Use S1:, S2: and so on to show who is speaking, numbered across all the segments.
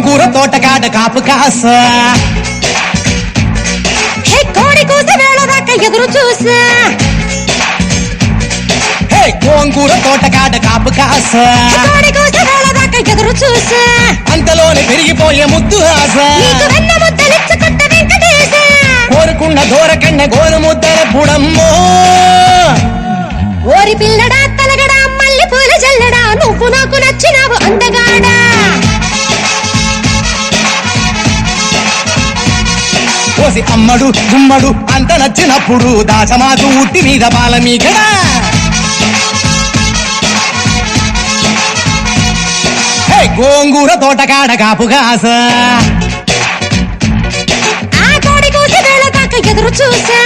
S1: గోంగూర తోటకాడ కాపు కాసా
S2: కోడి కూస వేళ దాకా ఎదురు చూసా
S1: గోంగూర తోటకాడ కాపు కాసా
S2: కోడి కూస వేళ దాకా ఎదురు చూసా
S1: అంతలోనే పెరిగిపోయే ముద్దు ఆశ
S2: వెన్న ముద్దలిచ్చుకుంట వెంకటేశ
S1: కోరుకున్న దూరకన్న గోరు ముద్దల పుడమ్మో
S2: ఓరి పిల్లడా తలగడా మల్లె పూల జల్లడా నువ్వు నాకు నచ్చినావు అందగాడా
S1: కోసి అమ్మడు గుమ్మడు అంత నచ్చినప్పుడు దాచమాకు ఉట్టి మీద బాల మీకడా గోంగూర తోటకాడ కాపు కాస
S2: ఆ కోడి కూసి వేళ దాకా ఎదురు చూసా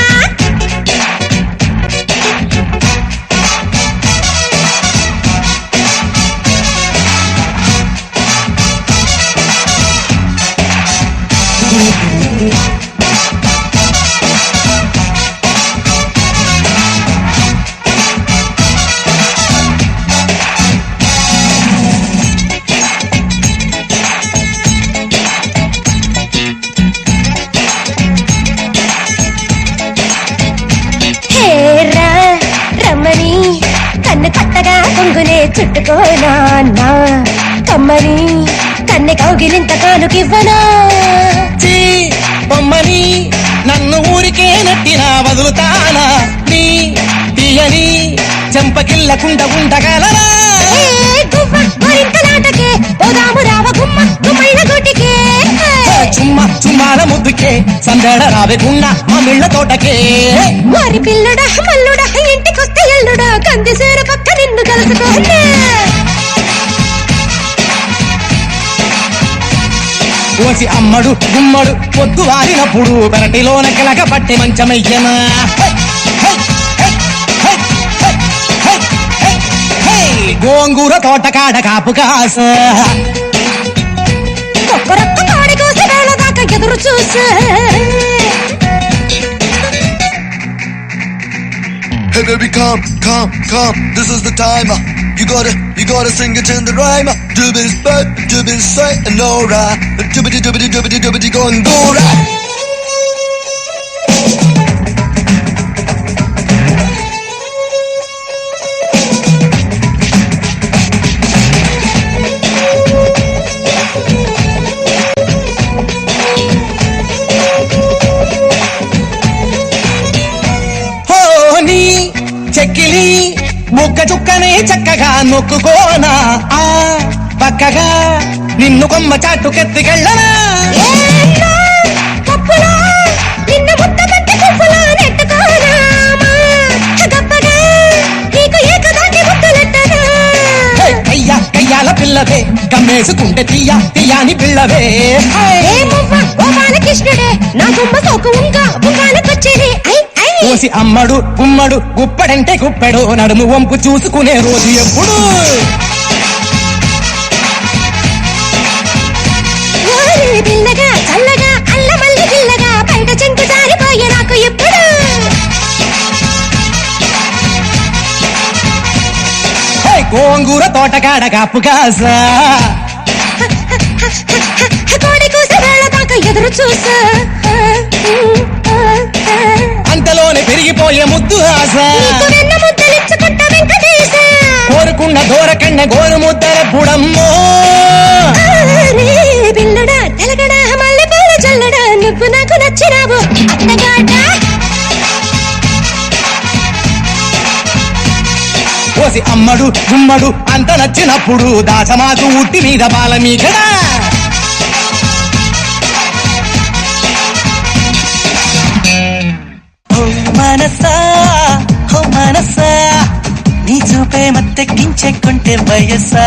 S2: రమ్మని కన్ను కొత్తగా కొంగులే చుట్టుకోనా కమ్మని కన్నె కౌగిలింత కానుకివ్వనా
S1: బొమ్మని నన్ను ఊరికే నట్టినా వదులుతానా నీ తీయని చెంపకిల్లకుండా ఉండగలరా
S2: నాటకే పోదాము రావ గుమ్మ గుమ్మైన గుటికే
S1: చుమ్మాల ముద్దుకే సందడ రావకుండా మా మిళ్ళ తోటకే
S2: వారి పిల్లడా మల్లుడా ఇంటికొస్తే ఎల్లుడా కందిసేర పక్క నిన్ను కలుసుకోండి
S1: కోసి అమ్మడు గుమ్మడు పొద్దు వారినప్పుడు పెరటిలోన కిలక పట్టి మంచమయ్యనా గోంగూర తోటకాడ కాపు కాస
S2: ఒక్కరొక్క కోడి కోసి వేళ దాకా ఎదురు చూసా
S3: Hey baby, come, this is the time. You gotta sing it in the rhyme. Doobies back, doobies straight, and no right. Doobity going go right.
S1: చెక్కిలి ముక్క చుక్కనే చక్కగా నొక్కుకోనా ఆ పక్కగా నిన్ను కొమ్మ చాటుకెత్తికెళ్ళనా కయ్యాల పిల్లవే కమ్మేసుకుంటే తీయాని పిల్లవే
S2: కృష్ణుడే నా గుమ్మ సోకు ఇంకా బుంగాలకొచ్చేది
S1: కోసి అమ్మడు గుమ్మడు గుప్పడంటే గుప్పెడు నడుము వంపు చూసుకునే రోజు ఎప్పుడు
S2: పిల్లగా చల్లగా అల్లమల్లి పిల్లగా బయట చెంకు జారిపోయే నాకు ఎప్పుడు
S1: గోంగూర తోటకాడ కాపు కాసా
S2: కోడి కూసి వేళ దాకా ఎదురు చూసా
S1: అంతలోనే పెరిగిపోయే ముద్దు ఆశ
S2: వెన్న ముద్దలిచ్చుకుంట వెంకటేశ
S1: కోరుకున్న దూరకన్న గోరు ముద్దల పుడమ్మో
S2: పిల్లడా తెలగడా మల్లె పూల జల్లడా నువ్వు నాకు నచ్చినావు అత్తగాడా
S1: కోసి అమ్మడు గుమ్మడు అంత నచ్చినప్పుడు దాచమాకు ఉట్టి మీద బాల మీకడా మనసా నీ చూపే మత్తెక్కించెక్కుంటే వయసా